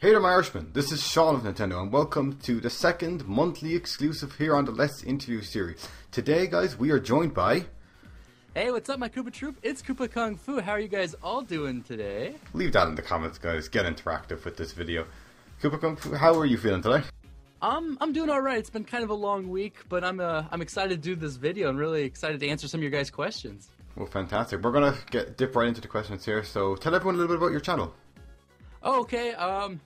Hey there, my Irishman. This is Sean of Nintendo, and welcome to the second monthly exclusive here on the Let's Interview series. Today, guys, we are joined by... Hey, what's up, my Koopa Troop? It's KoopaKungFu. How are you guys all doing today? Leave that in the comments, guys. Get interactive with this video. KoopaKungFu, how are you feeling today? I'm doing all right. It's been kind of a long week, but I'm excited to do this video and really excited to answer some of your guys' questions. Well, fantastic. We're gonna dip right into the questions here. So, tell everyone a little bit about your channel. Oh, okay.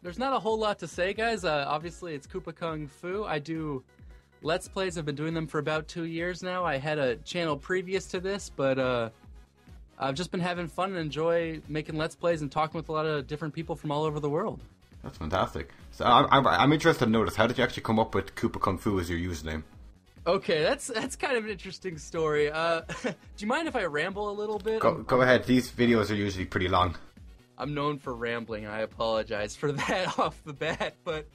There's not a whole lot to say, guys. Obviously, it's KoopaKungFu. I do Let's Plays. I've been doing them for about 2 years now. I had a channel previous to this, but I've just been having fun and enjoy making Let's Plays and talking with a lot of different people from all over the world. That's fantastic. So I'm interested to notice, how did you actually come up with KoopaKungFu as your username? Okay, that's kind of an interesting story. Do you mind if I ramble a little bit? Go ahead. These videos are usually pretty long. I'm known for rambling, and I apologize for that off the bat, but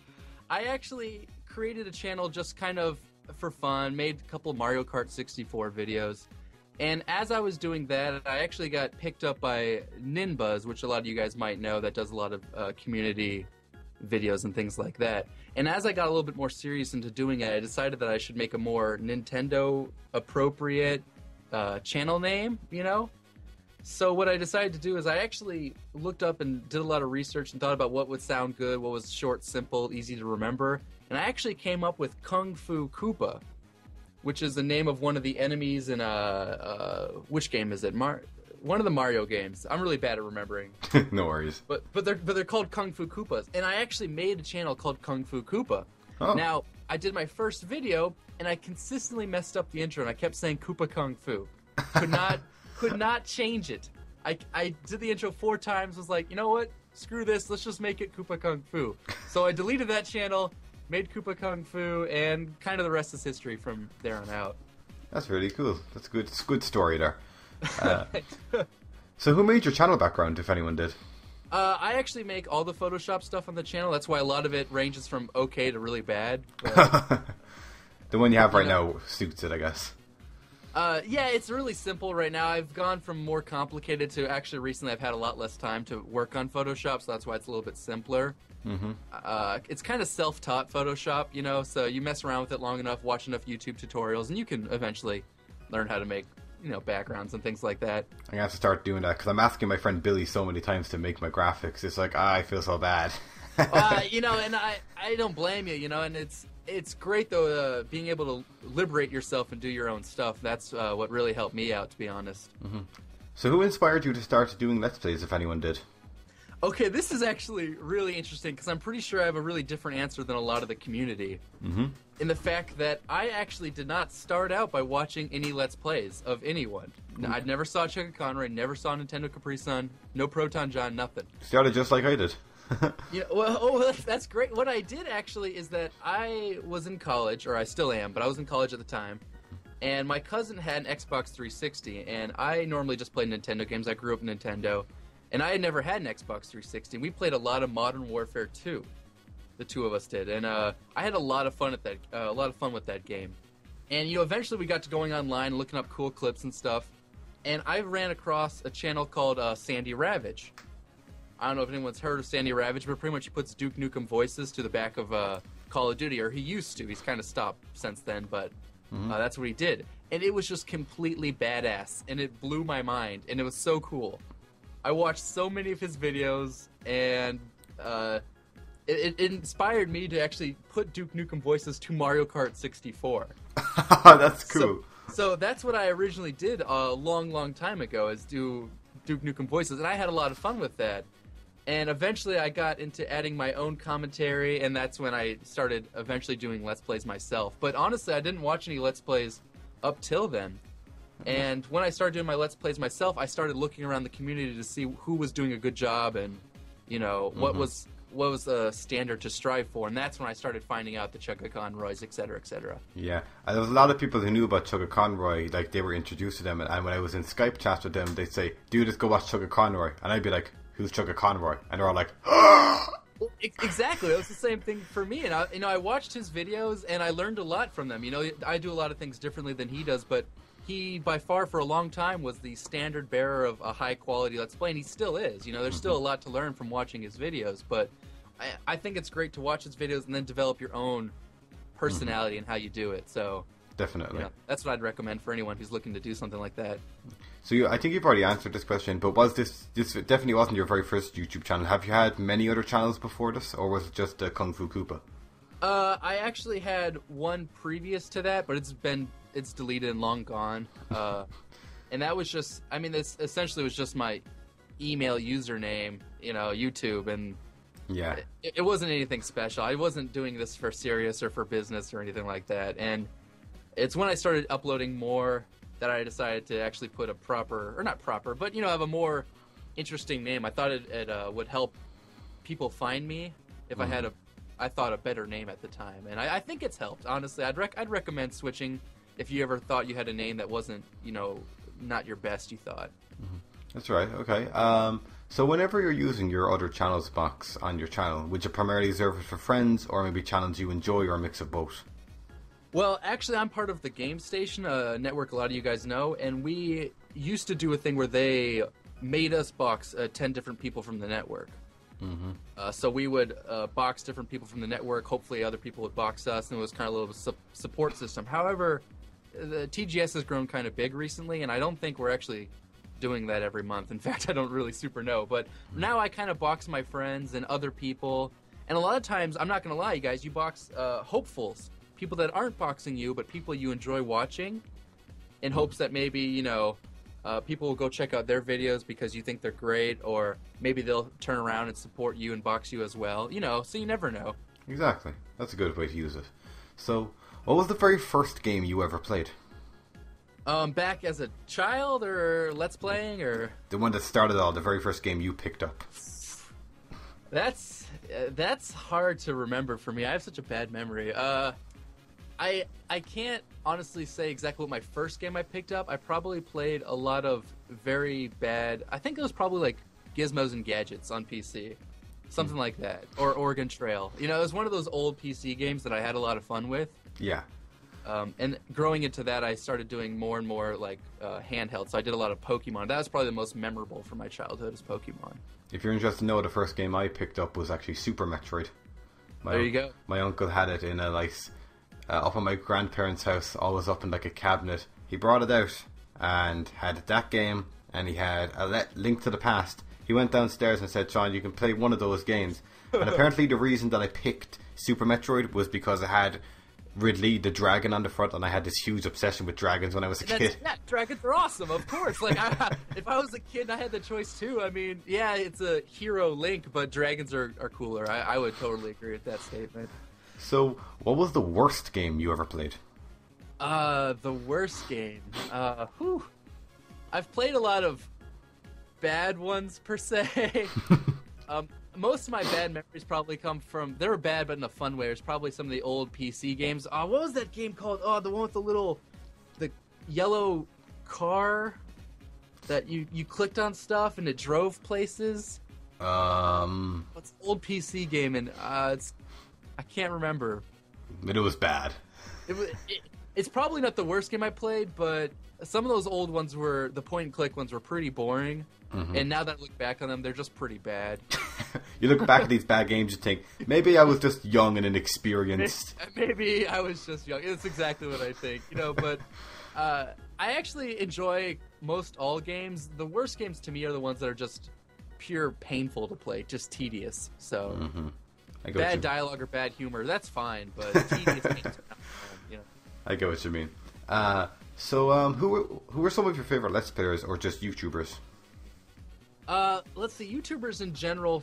I actually created a channel just kind of for fun, made a couple of Mario Kart 64 videos, and as I was doing that, I actually got picked up by Ninbuzz, which a lot of you guys might know, that does a lot of community videos and things like that. And as I got a little bit more serious into doing it, I decided that I should make a more Nintendo-appropriate channel name, you know? So what I decided to do is I actually looked up and did a lot of research and thought about what would sound good, what was short, simple, easy to remember, and I actually came up with Kung Fu Koopa, which is the name of one of the enemies in which game is it? One of the Mario games. I'm really bad at remembering. No worries. But they're called Kung Fu Koopas, and I actually made a channel called Kung Fu Koopa. Oh. Now I did my first video, and I consistently messed up the intro, and I kept saying KoopaKungFu. Could not change it. I did the intro 4 times, was like, you know what? Screw this, let's just make it KoopaKungFu. So I deleted that channel, made KoopaKungFu, and kind of the rest is history from there on out. That's really cool. That's good. It's a good story there. So who made your channel background, if anyone did? I actually make all the Photoshop stuff on the channel. That's why a lot of it ranges from okay to really bad. The one you have right now suits it, I guess. Yeah, it's really simple right now. I've gone from more complicated to actually recently I've had a lot less time to work on Photoshop, so that's why it's a little bit simpler. Mm-hmm. It's kind of self-taught Photoshop, you know, so you mess around with it long enough, watch enough YouTube tutorials, and you can eventually learn how to make, you know, backgrounds and things like that. I'm gonna have to start doing that, because I'm asking my friend Billy so many times to make my graphics. It's like, I feel so bad. You know, and I don't blame you, you know, and it's great, though, being able to liberate yourself and do your own stuff. That's what really helped me out, to be honest. Mm-hmm. So who inspired you to start doing Let's Plays, if anyone did? Okay, this is actually really interesting, because I'm pretty sure I have a really different answer than a lot of the community. Mm-hmm. In the fact that I actually did not start out by watching any Let's Plays of anyone. Mm-hmm. I never saw KoopaKongFu, never saw Nintendo Capri Sun, no Proton John, nothing. Started just like I did. Yeah, well, that's great. What I did actually is that I was in college, or I still am, but I was in college at the time, and my cousin had an Xbox 360, and I normally just played Nintendo games. I grew up Nintendo, and I had never had an Xbox 360. We played a lot of Modern Warfare 2, the two of us did, and I had a lot of fun at that, with that game. And you know, eventually we got to going online, looking up cool clips and stuff, and I ran across a channel called Sandy Ravage. I don't know if anyone's heard of Sandy Ravage, but pretty much he puts Duke Nukem voices to the back of Call of Duty, or he used to. He's kind of stopped since then, but that's what he did. And it was just completely badass, and it blew my mind, and it was so cool. I watched so many of his videos, and it inspired me to actually put Duke Nukem voices to Mario Kart 64. That's cool. So that's what I originally did a long time ago, is do Duke Nukem voices, and I had a lot of fun with that. And eventually I got into adding my own commentary, and that's when I started eventually doing Let's Plays myself. But honestly, I didn't watch any Let's Plays up till then. And when I started doing my Let's Plays myself, I started looking around the community to see who was doing a good job and, you know, what was a standard to strive for. And that's when I started finding out the KoopaKongFus, etc., etc. Yeah, and there was a lot of people who knew about KoopaKongFu, like they were introduced to them. And when I was in Skype chats with them, they'd say, dude, let's go watch KoopaKongFu. And I'd be like, who's KoopaKongFu? And they're all like, Well, exactly. It was the same thing for me. And I watched his videos, and I learned a lot from them. You know, I do a lot of things differently than he does, but he, by far, for a long time, was the standard bearer of a high-quality Let's Play, and he still is. You know, there's still a lot to learn from watching his videos, but I think it's great to watch his videos and then develop your own personality and how you do it. So Definitely. that's what I'd recommend for anyone who's looking to do something like that. So I think you've already answered this question, but was this definitely wasn't your very first YouTube channel? Have you had many other channels before this, or was it just Kung Fu Koopa? I actually had one previous to that, but it's deleted and long gone. And that was just, I mean, this essentially was just my email username, YouTube, and Yeah. it wasn't anything special. I wasn't doing this for serious or for business or anything like that. And it's when I started uploading more that I decided to actually put a proper, or not proper, but have a more interesting name. I thought it would help people find me if I had I thought a better name at the time, and I think it's helped. Honestly, I'd recommend switching if you ever thought you had a name that wasn't not your best you thought. That's right. Okay. So whenever you're using your other channels box on your channel, would you primarily reserve it for friends, or maybe channels you enjoy, or a mix of both? Well, actually, I'm part of the Game Station, a network a lot of you guys know, and we used to do a thing where they made us box 10 different people from the network. So we would box different people from the network. Hopefully other people would box us, and it was kind of a little support system. However, the TGS has grown kind of big recently, and I don't think we're actually doing that every month. In fact, I don't really super know. But now I kind of box my friends and other people. And a lot of times, I'm not going to lie, you guys, you box hopefuls. People that aren't boxing you, but people you enjoy watching, in hopes that maybe, people will go check out their videos because you think they're great, or maybe they'll turn around and support you and box you as well. So you never know. Exactly. That's a good way to use it. So, what was the very first game you ever played? Back as a child, or Let's Playing, or... The one that started all, the very first game you picked up. That's hard to remember for me. I have such a bad memory. I can't honestly say exactly what my first game I picked up. I probably played a lot of very bad... I think it was probably like Gizmos and Gadgets on PC. Something like that. Or Oregon Trail. It was one of those old PC games that I had a lot of fun with. Yeah. And growing into that, I started doing more and more like handheld. So I did a lot of Pokemon. That was probably the most memorable from my childhood, is Pokemon. If you're interested to know, the first game I picked up was actually Super Metroid. There you go. My uncle had it in a up at my grandparents' house, always up in like a cabinet. He brought it out and had that game, and he had a Link to the Past. He went downstairs and said, "Sean, you can play one of those games." And apparently the reason that I picked Super Metroid was because it had Ridley the dragon on the front, and I had this huge obsession with dragons when I was a kid. Yeah, dragons are awesome, of course. Like, if I was a kid and I had the choice too, I mean, yeah, it's a hero Link, but dragons are cooler. I would totally agree with that statement. So, what was the worst game you ever played? The worst game. I've played a lot of bad ones per se. Most of my bad memories probably come from... They were bad, but in a fun way. It's probably some of the old PC games. What was that game called? Oh, the one with the yellow car that you clicked on stuff and it drove places. It's an old PC game, and I can't remember. But it was bad. It's probably not the worst game I played, but some of those old ones the point-and-click ones were pretty boring. And now that I look back on them, they're just pretty bad. You look back at these bad games and think, maybe I was just young and inexperienced. Maybe I was just young. It's exactly what I think. But I actually enjoy most all games. The worst games to me are the ones that are just pure painful to play, just tedious. So bad dialogue or bad humor, that's fine, but tedious games are not fun, I get what you mean. So who are some of your favorite Let's Players, or just YouTubers? Let's see, YouTubers in general,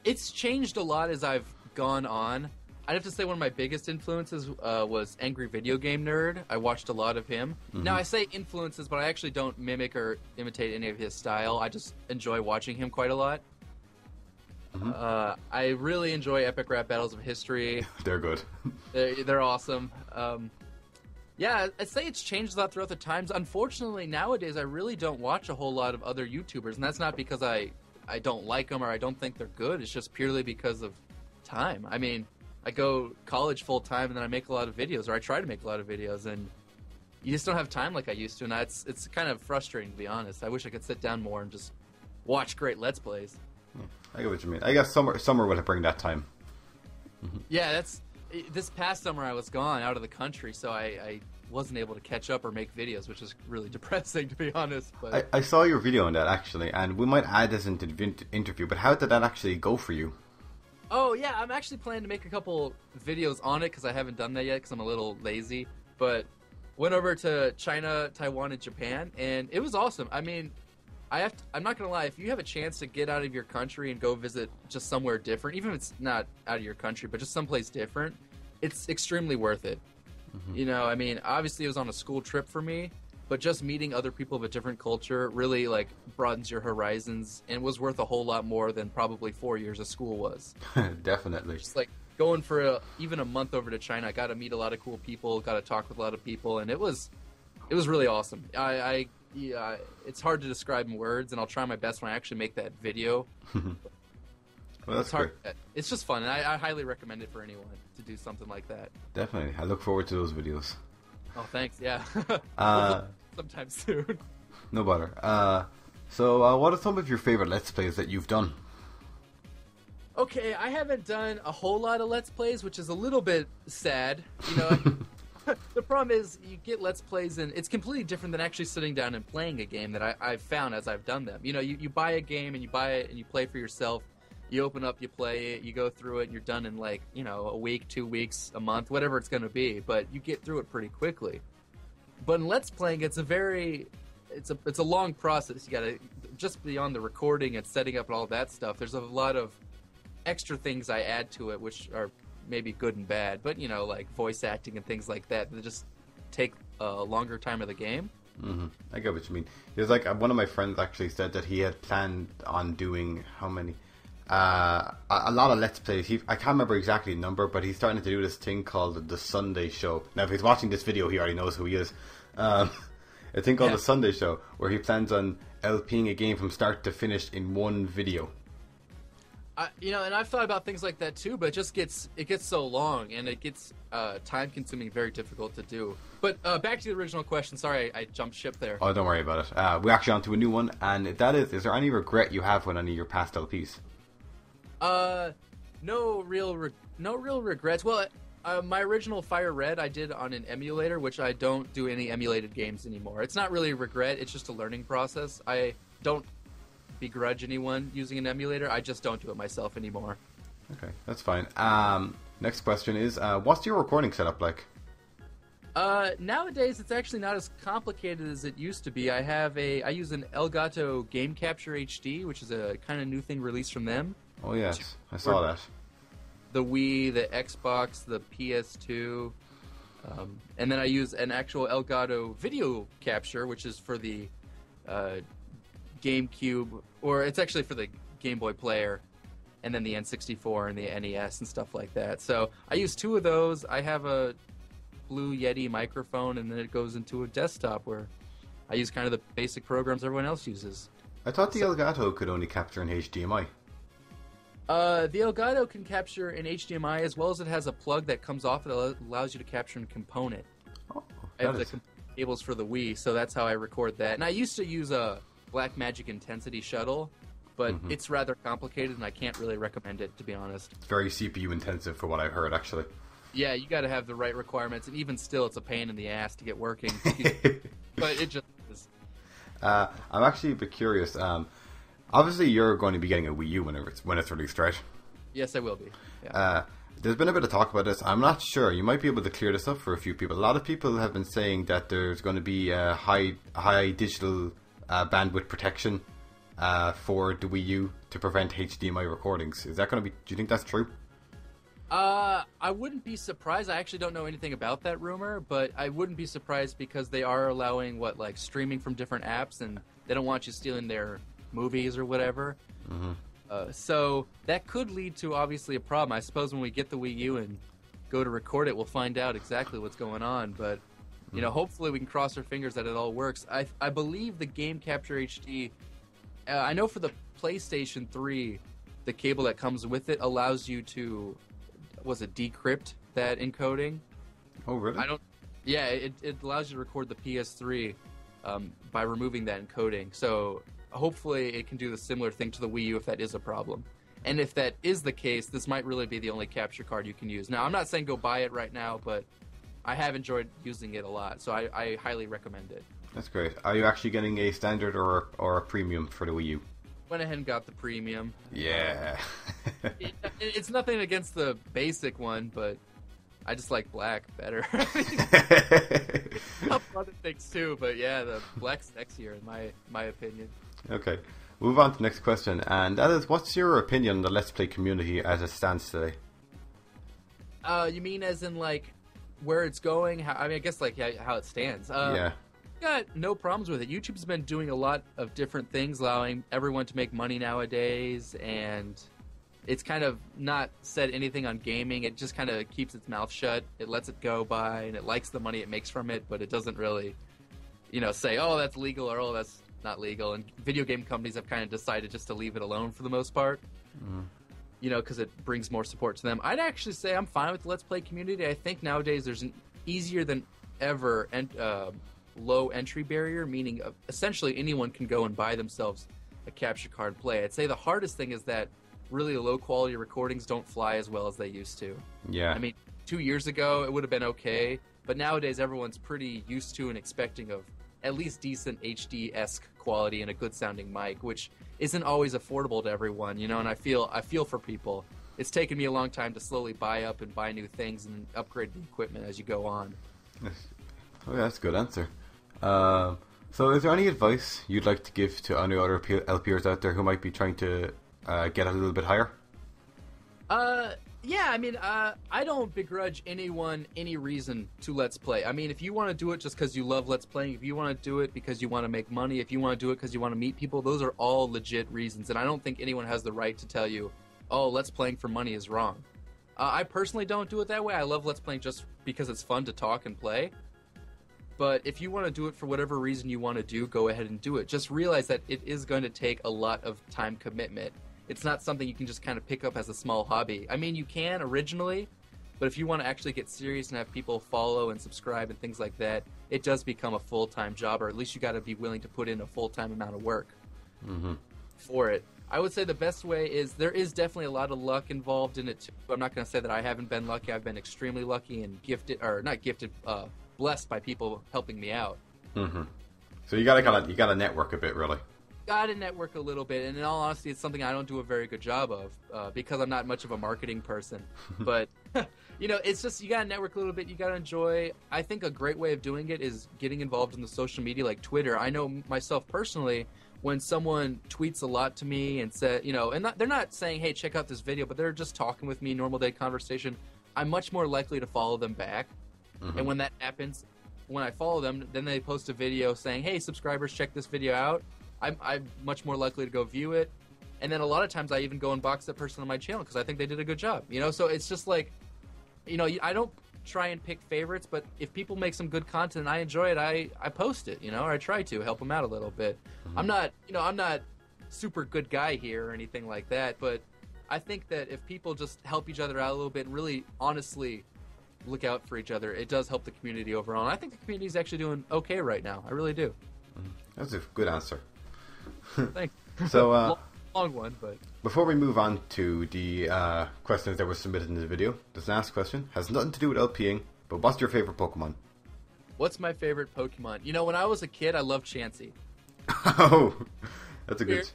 it's changed a lot as I've gone on. I'd have to say one of my biggest influences was Angry Video Game Nerd. I watched a lot of him. Now, I say influences, but I actually don't mimic or imitate any of his style. I just enjoy watching him quite a lot. I really enjoy Epic Rap Battles of History. They're good. They're awesome. Yeah, I'd say it's changed a lot throughout the times. Unfortunately, nowadays, I really don't watch a whole lot of other YouTubers, and that's not because I don't like them or I don't think they're good. It's just purely because of time. I mean, I go college full-time, and then I make a lot of videos, or I try to make a lot of videos, and you just don't have time like I used to, and it's kind of frustrating, to be honest. I wish I could sit down more and just watch great Let's Plays. I get what you mean. I guess summer will bring that time. Yeah, this past summer I was gone out of the country, so I wasn't able to catch up or make videos, which is really depressing, to be honest. But I saw your video on that, actually, and we might add this into the interview, but how did that actually go for you? Oh, yeah, I'm actually planning to make a couple videos on it, because I haven't done that yet, because I'm a little lazy. But went over to China, Taiwan, and Japan, and it was awesome. I mean, I'm not going to lie, if you have a chance to get out of your country and go visit just somewhere different, even if it's not out of your country, but just someplace different, it's extremely worth it. You know, I mean, obviously it was on a school trip for me, but just meeting other people of a different culture really, like, broadens your horizons and was worth a whole lot more than probably 4 years of school was. Definitely. Just, like, going for even a month over to China, I got to meet a lot of cool people, got to talk with a lot of people, and it was really awesome. Yeah, it's hard to describe in words, and I'll try my best when I actually make that video. Well, that's hard. It's just fun, and I highly recommend it for anyone to do something like that. Definitely. I look forward to those videos. Oh, thanks. Yeah. Sometime soon. No bother. So, what are some of your favorite Let's Plays that you've done? Okay, I haven't done a whole lot of Let's Plays, which is a little bit sad. You know, the problem is you get Let's Plays, and it's completely different than actually sitting down and playing a game that I've found as I've done them. You know, you buy a game, and you buy it, and you play for yourself. You open up, you play it, you go through it, and you're done in, like, you know, a week, 2 weeks, a month, whatever it's going to be. But you get through it pretty quickly. But in Let's Playing, it's a long process. You got to, just beyond the recording and setting up and all that stuff, there's a lot of extra things I add to it, which are maybe good and bad. But, you know, like voice acting and things like that just take a longer time of the game. Mm-hmm. I get what you mean. It was like one of my friends actually said that he had planned on doing how many? A lot of Let's Plays. I can't remember exactly the number, but he's starting to do this thing called the Sunday Show. Now, if he's watching this video, he already knows who he is. A thing called the Sunday Show, where he plans on LPing a game from start to finish in one video. You know, and I've thought about things like that too, but it gets so long, and it gets time-consuming, very difficult to do. But back to the original question. Sorry, I jumped ship there. Oh, don't worry about it. We're actually on to a new one, and that is there any regret you have with any of your past LPs? No real regrets. Well, my original Fire Red I did on an emulator, which I don't do any emulated games anymore. It's not really a regret, it's just a learning process. I don't begrudge anyone using an emulator, I just don't do it myself anymore. Okay, that's fine. Next question is, what's your recording setup like? Nowadays it's actually not as complicated as it used to be. I use an Elgato Game Capture HD, which is a kind of new thing released from them. Oh yes, I saw that. The Wii, the Xbox, the PS2, and then I use an actual Elgato video capture, which is for the GameCube, or it's actually for the Game Boy Player, and then the N64 and the NES and stuff like that. So I use two of those. I have a Blue Yeti microphone, and then it goes into a desktop where I use kind of the basic programs everyone else uses. I thought the Elgato could only capture in HDMI. The Elgato can capture in HDMI, as well as it has a plug that comes off that allows you to capture in component. Oh, I have the cables for the Wii, so that's how I record that. And I used to use a Blackmagic Intensity Shuttle, but it's rather complicated, and I can't really recommend it, to be honest. It's very CPU intensive, for what I've heard, actually. Yeah, you got to have the right requirements, and even still, it's a pain in the ass to get working. But it just is. I'm actually a bit curious. Obviously, you're going to be getting a Wii U when it's released, right? Yes, I will be. Yeah. There's been a bit of talk about this. I'm not sure. You might be able to clear this up for a few people. A lot of people have been saying that there's going to be a high digital bandwidth protection for the Wii U to prevent HDMI recordings. Is that going to be? Do you think that's true? I wouldn't be surprised. I actually don't know anything about that rumor, but I wouldn't be surprised because they are allowing like streaming from different apps, and they don't want you stealing their movies or whatever. So that could lead to obviously a problem. I suppose when we get the Wii U and go to record it, we'll find out exactly what's going on. But you know, hopefully we can cross our fingers that it all works. I believe the Game Capture HD. I know for the PlayStation 3, the cable that comes with it allows you to decrypt that encoding. Oh really? Yeah, it allows you to record the PS3 by removing that encoding. So hopefully it can do the similar thing to the Wii U if that is a problem. And if that is the case, this might really be the only capture card you can use. Now, I'm not saying go buy it right now, but I have enjoyed using it a lot, so I highly recommend it. That's great. Are you actually getting a standard or a premium for the Wii U? Went ahead and got the premium. Yeah. It's nothing against the basic one, but I just like black better. Other things too, but yeah, the black's sexier in my opinion. Okay, move on to the next question, and that is, what's your opinion on the Let's Play community as it stands today? You mean as in like where it's going? I guess like how it stands. Yeah. Got no problems with it. YouTube's been doing a lot of different things, allowing everyone to make money nowadays, and it's kind of not said anything on gaming. It just kind of keeps its mouth shut. It lets it go by, and it likes the money it makes from it, but it doesn't really, say, oh, that's legal or oh, that's not legal. And video game companies have kind of decided just to leave it alone for the most part, because it brings more support to them. I'd actually say I'm fine with the Let's Play community. I think nowadays there's an easier than ever and low entry barrier, meaning essentially anyone can go and buy themselves a capture card and play. I'd say the hardest thing is that really low quality recordings don't fly as well as they used to. Yeah. I mean, 2 years ago it would have been okay, but nowadays everyone's pretty used to and expecting of at least decent HD-esque quality and a good sounding mic, which isn't always affordable to everyone, and I feel for people. It's taken me a long time to slowly buy up and buy new things and upgrade the equipment as you go on. Yes. Oh, yeah, that's a good answer. So is there any advice you'd like to give to any other LPers out there who might be trying to get a little bit higher? Yeah, I mean, I don't begrudge anyone any reason to Let's Play. I mean, if you want to do it just because you love Let's Playing, if you want to do it because you want to make money, if you want to do it because you want to meet people, those are all legit reasons. And I don't think anyone has the right to tell you, oh, Let's Playing for money is wrong. I personally don't do it that way. I love Let's Playing just because it's fun to talk and play. But if you want to do it for whatever reason you want to do, go ahead and do it. Just realize that it is going to take a lot of time commitment. It's not something you can just kind of pick up as a small hobby. I mean, you can originally, but if you want to actually get serious and have people follow and subscribe and things like that, it does become a full-time job, or at least you got to be willing to put in a full-time amount of work for it. I would say the best way is there is definitely a lot of luck involved in it too. I'm not going to say that I haven't been lucky. I've been extremely lucky and blessed by people helping me out. So you gotta network a bit, really. Gotta network a little bit, and in all honesty, it's something I don't do a very good job of because I'm not much of a marketing person. But it's just you gotta network a little bit. You gotta enjoy. I think a great way of doing it is getting involved in the social media like Twitter. I know myself personally, when someone tweets a lot to me and said, and they're not saying, "Hey, check out this video," but they're just talking with me, normal day conversation. I'm much more likely to follow them back. And when that happens, when I follow them, then they post a video saying, hey, subscribers, check this video out. I'm much more likely to go view it. And then a lot of times I even go and box that person on my channel because I think they did a good job. So it's just like, I don't try and pick favorites, but if people make some good content and I enjoy it, I post it, or I try to help them out a little bit. I'm not super good guy here or anything like that, but I think that if people just help each other out a little bit and really honestly look out for each other, it does help the community overall. And I think the community is actually doing okay right now. I really do. That's a good answer. Thanks. So, long one, but before we move on to the questions that were submitted in the video, this last question has nothing to do with LPing, but what's your favorite Pokemon? What's my favorite Pokemon? When I was a kid, I loved Chansey. Oh, that's a good...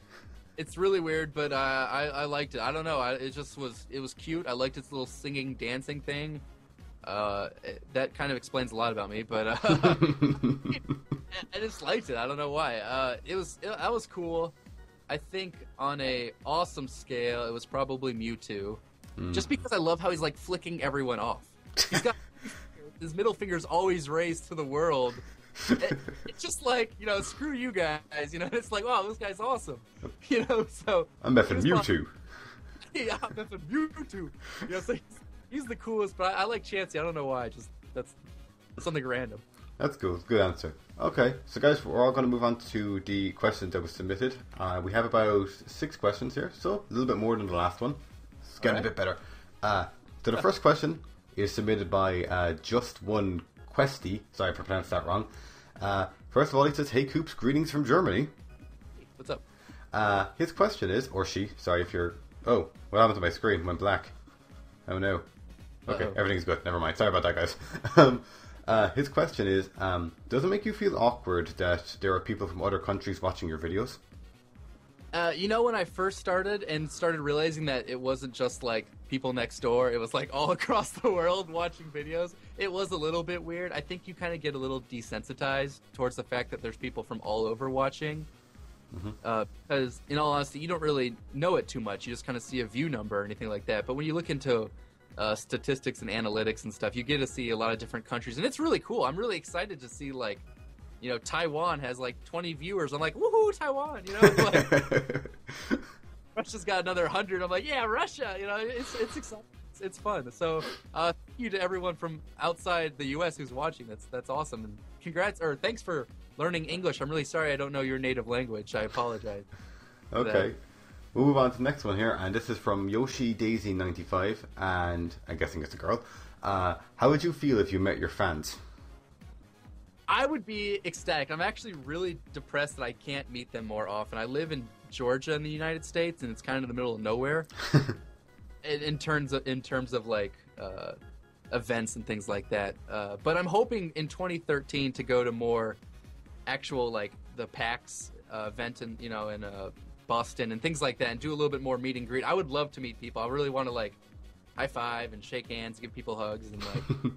It's really weird, but I liked it. I don't know. It was cute. I liked its little singing, dancing thing. That kind of explains a lot about me, but I just liked it. I don't know why. That was cool. I think on a awesome scale, it was probably Mewtwo, just because I love how he's like flicking everyone off. He's got his middle finger's always raised to the world. It's just like, screw you guys. It's like, wow, this guy's awesome. So I'm meffing Mewtwo. Yeah, I'm meffing Mewtwo. So he's the coolest, but I like Chansey. I don't know why. That's something random. That's cool. It's a good answer. Okay, so guys, we're all going to move on to the questions that were submitted. We have about 6 questions here, so a little bit more than the last one. It's getting a bit better. So the first question is submitted by Just One Questy. Sorry if I pronounced that wrong. First of all, he says, "Hey Coops, greetings from Germany." What's up? His question is, or she, sorry if you're... Oh, what happened to my screen? Went black. Oh no. Okay, everything's good. Never mind. Sorry about that, guys. His question is, does it make you feel awkward that there are people from other countries watching your videos? When I first started realizing that it wasn't just like people next door, it was like all across the world watching videos, it was a little bit weird. I think you kind of get a little desensitized towards the fact that there's people from all over watching. Because in all honesty, you don't really know it too much. You just kind of see a view number or anything like that. But when you look into statistics and analytics and stuff, you get to see a lot of different countries, and it's really cool. I'm really excited to see, like, Taiwan has like 20 viewers. I'm like, woohoo, Taiwan! Like, Russia's got another 100. I'm like, yeah, Russia! It's exciting. It's fun. So, thank you to everyone from outside the U.S. who's watching. That's awesome. And congrats, or thanks for learning English. I'm really sorry I don't know your native language. I apologize. Okay. We'll move on to the next one here, and this is from Yoshi Daisy 95, and I'm guessing it's a girl. How would you feel if you met your fans? I would be ecstatic. I'm actually really depressed that I can't meet them more often. I live in Georgia in the United States, and it's kind of in the middle of nowhere. in terms of like events and things like that. But I'm hoping in 2013 to go to more actual, like, the PAX event in Boston and things like that, and do a little bit more meet and greet. I would love to meet people. I really want to, like, high five and shake hands, give people hugs, and like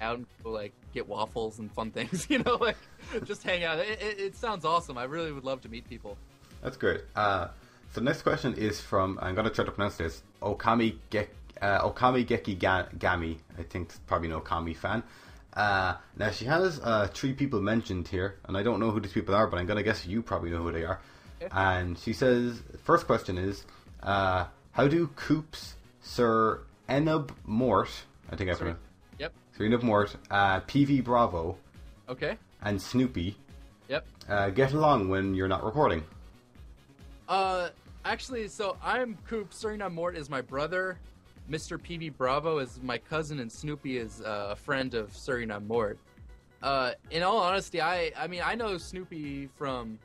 out and go, like, get waffles and fun things. Like, just hang out. It sounds awesome. I really would love to meet people. That's great. So the next question is from, I'm going to try to pronounce this, Okami Geki Gami. I think probably an Okami fan. Now she has 3 people mentioned here, and I don't know who these people are, but I'm going to guess you probably know who they are. Okay. And she says, first question is, how do Coops, Sir Enub Mort, I think I pronounced it. Yep. Sir Enub Mort, PV Bravo, okay, and Snoopy, yep, get along when you're not recording? Actually, so I'm Coop. Sir Enub Mort is my brother. Mr. PV Bravo is my cousin, and Snoopy is a friend of Sir Enub Mort. In all honesty, I know Snoopy from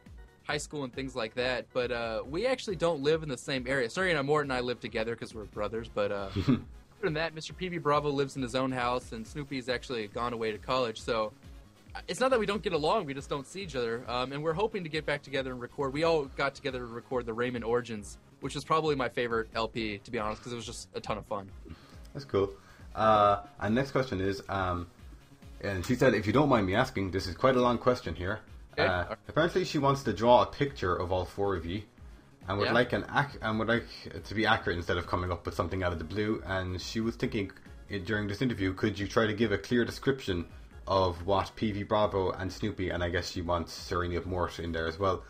high school and things like that, but we actually don't live in the same area. Sir Enub Mort and I live together because we're brothers, but other than that, Mr. PV Bravo lives in his own house, and Snoopy's actually gone away to college, so it's not that we don't get along, we just don't see each other, and we're hoping to get back together and record. We all got together to record the Rayman Origins, which was probably my favorite LP, to be honest, because it was just a ton of fun. That's cool. And next question is, and she said, if you don't mind me asking, this is quite a long question here. Okay. Apparently she wants to draw a picture of all 4 of you, and would like it to be accurate instead of coming up with something out of the blue. And she was thinking, during this interview, could you try to give a clear description of what PV Bravo and Snoopy, and I guess she wants Sir Enub Mort in there as well,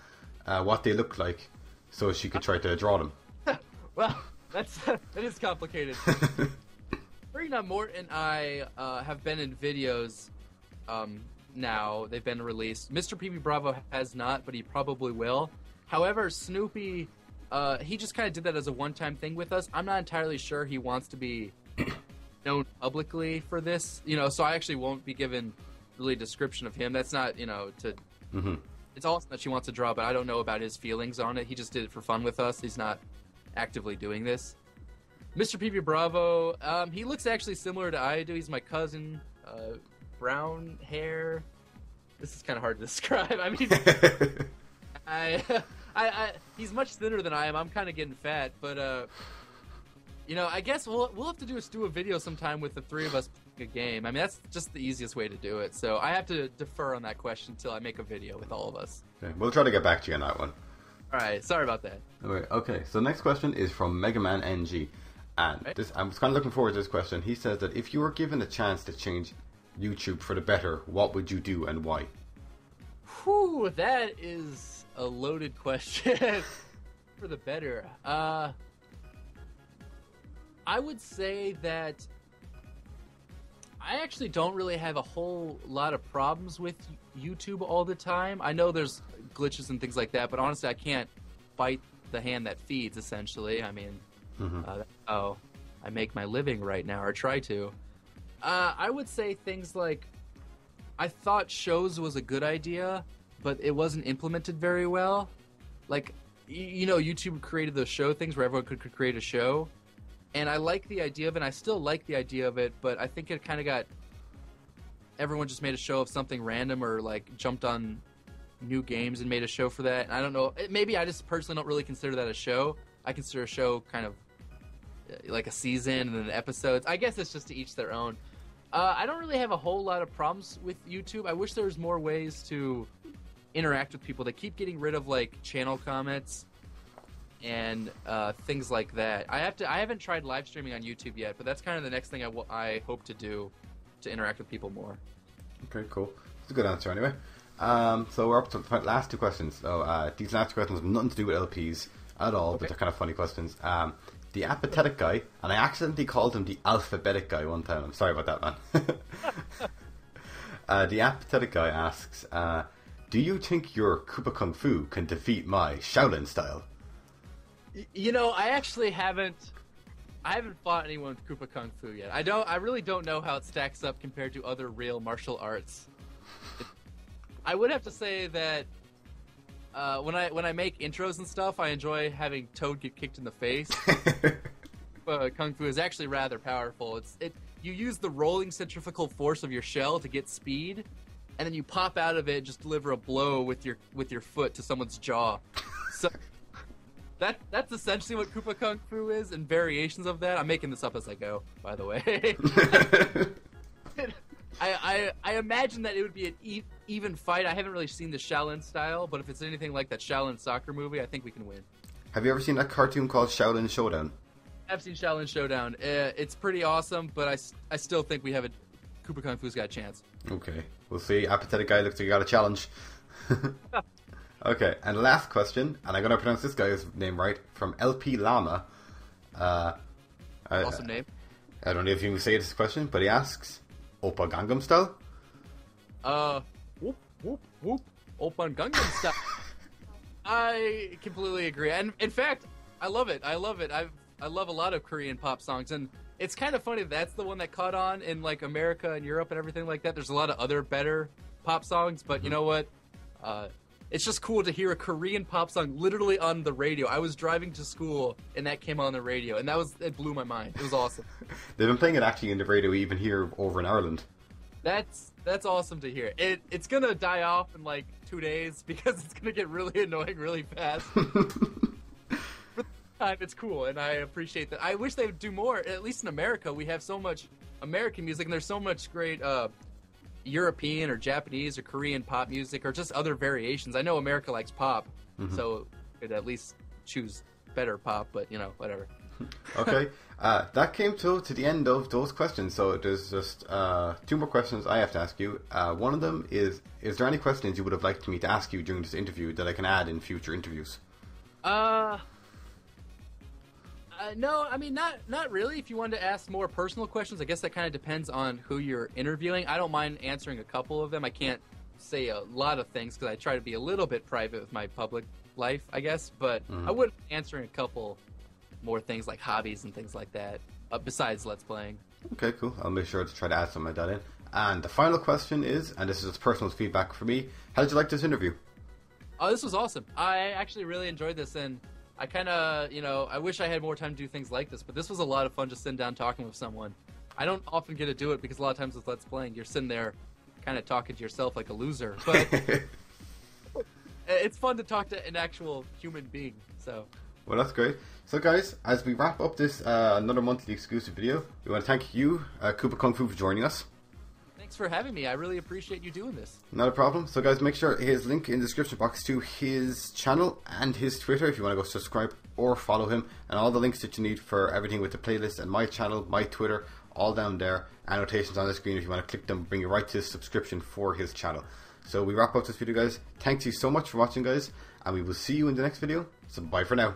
what they look like, so she could try to draw them. Well, that is complicated. Sir Enub Mort and I have been in videos now. They've been released. Mr. PV Bravo has not, but he probably will. However, Snoopy, he just kind of did that as a one-time thing with us. I'm not entirely sure he wants to be known publicly for this, so I actually won't be given really a description of him. That's not, It's awesome that she wants to draw, but I don't know about his feelings on it. He just did it for fun with us. He's not actively doing this. Mr. PV Bravo, he looks actually similar to I do. He's my cousin, brown hair. This is kind of hard to describe. I mean, he's much thinner than I am. I'm kind of getting fat, but I guess we'll have to do a video sometime with the 3 of us playing a game. I mean, that's just the easiest way to do it. So I have to defer on that question until I make a video with all of us. Okay, we'll try to get back to you on that one. All right, sorry about that. Okay, so next question is from Megaman NG, and this, I was kind of looking forward to this question. He says that if you were given a chance to change YouTube for the better, what would you do and why? Whew, that is a loaded question. For the better, I would say that I actually don't really have a whole lot of problems with YouTube all the time. I know there's glitches and things like that, but honestly, I can't bite the hand that feeds, essentially. I mean, that's how I make my living right now, or try to. I would say things like, I thought shows was a good idea, but it wasn't implemented very well. like, YouTube created those show things where everyone could create a show, and I like the idea of it. And I still like the idea of it, but I think it kind of got everyone just made a show of something random, or like jumped on new games and made a show for that. And I don't know, maybe I just personally don't really consider that a show. I consider a show kind of like a season and then episodes. I guess it's just to each their own. I don't really have a whole lot of problems with YouTube. I wish there was more ways to interact with people. They keep getting rid of like channel comments and things like that. I haven't tried live streaming on YouTube yet, but that's kind of the next thing I hope to do, to interact with people more. Okay, cool. It's a good answer anyway. So we're up to the last two questions. So these last two questions have nothing to do with LPs at all, okay, but they're kind of funny questions. The apathetic guy, and I accidentally called him the alphabetic guy one time. I'm sorry about that, man. The apathetic guy asks, do you think your KoopaKungFu can defeat my Shaolin style? I actually haven't fought anyone with KoopaKungFu yet. I really don't know how it stacks up compared to other real martial arts. I would have to say that when I make intros and stuff, I enjoy having Toad get kicked in the face. Kung Fu is actually rather powerful. You use the rolling centrifugal force of your shell to get speed, and then you pop out of it and just deliver a blow with your foot to someone's jaw. So that's essentially what KoopaKungFu is, and variations of that. I'm making this up as I go, by the way. I imagine that it would be an even fight. I haven't really seen the Shaolin style, but if it's anything like that Shaolin soccer movie, I think we can win. Have you ever seen that cartoon called Shaolin Showdown? I've seen Shaolin Showdown. It's pretty awesome, but I still think KoopaKungFu's got a chance. Okay, we'll see. Apathetic guy looks like he got a challenge. Okay, and last question, and I'm going to pronounce this guy's name right, from LP Llama. Awesome name. I don't know if you can say this question, but he asks, Oppa Gangnam Style? Whoop, whoop, whoop. Oppa Gangnam Style. I completely agree. And in fact, I love it. I love a lot of Korean pop songs, and it's kind of funny that's the one that caught on in like America and Europe and everything like that. There's a lot of other better pop songs, but you know what? It's just cool to hear a Korean pop song literally on the radio. I was driving to school and that came on the radio, and it blew my mind. It was awesome. They've been playing it actually in the radio even here over in Ireland. That's awesome to hear. It's gonna die off in like 2 days because it's gonna get really annoying really fast. But the time, it's cool, and I appreciate that. I wish they would do more. At least in America, we have so much American music, and there's so much great European or Japanese or Korean pop music, or just other variations. I know America likes pop, so could at least choose better pop, but whatever. Okay, that came to the end of those questions, so there's just 2 more questions I have to ask you. One of them is there any questions you would have liked me to ask you during this interview that I can add in future interviews? No, I mean, not really. If you wanted to ask more personal questions, I guess that kind of depends on who you're interviewing. I don't mind answering a couple of them. I can't say a lot of things because I try to be a little bit private with my public life, I guess. But I wouldn't answering a couple more things like hobbies and things like that, besides Let's Playing. Okay, cool. I'll make sure to try to add some of that in. And the final question is, and this is just personal feedback for me, how did you like this interview? Oh, this was awesome. I actually really enjoyed this, and I kind of, I wish I had more time to do things like this, but this was a lot of fun just sitting down talking with someone. I don't often get to do it because a lot of times with Let's Playing, you're sitting there kind of talking to yourself like a loser. But it's fun to talk to an actual human being, so... Well, that's great. So, guys, as we wrap up this another monthly exclusive video, we want to thank you, KoopaKungFu, for joining us. Thanks for having me. I really appreciate you doing this. Not a problem. So, guys, make sure his link in the description box to his channel and his Twitter if you want to go subscribe or follow him, and all the links that you need for everything with the playlist and my channel, my Twitter, all down there. Annotations on the screen if you want to click them, bring you right to his subscription for his channel. So, we wrap up this video, guys. Thanks you so much for watching, guys, and we will see you in the next video. So, bye for now.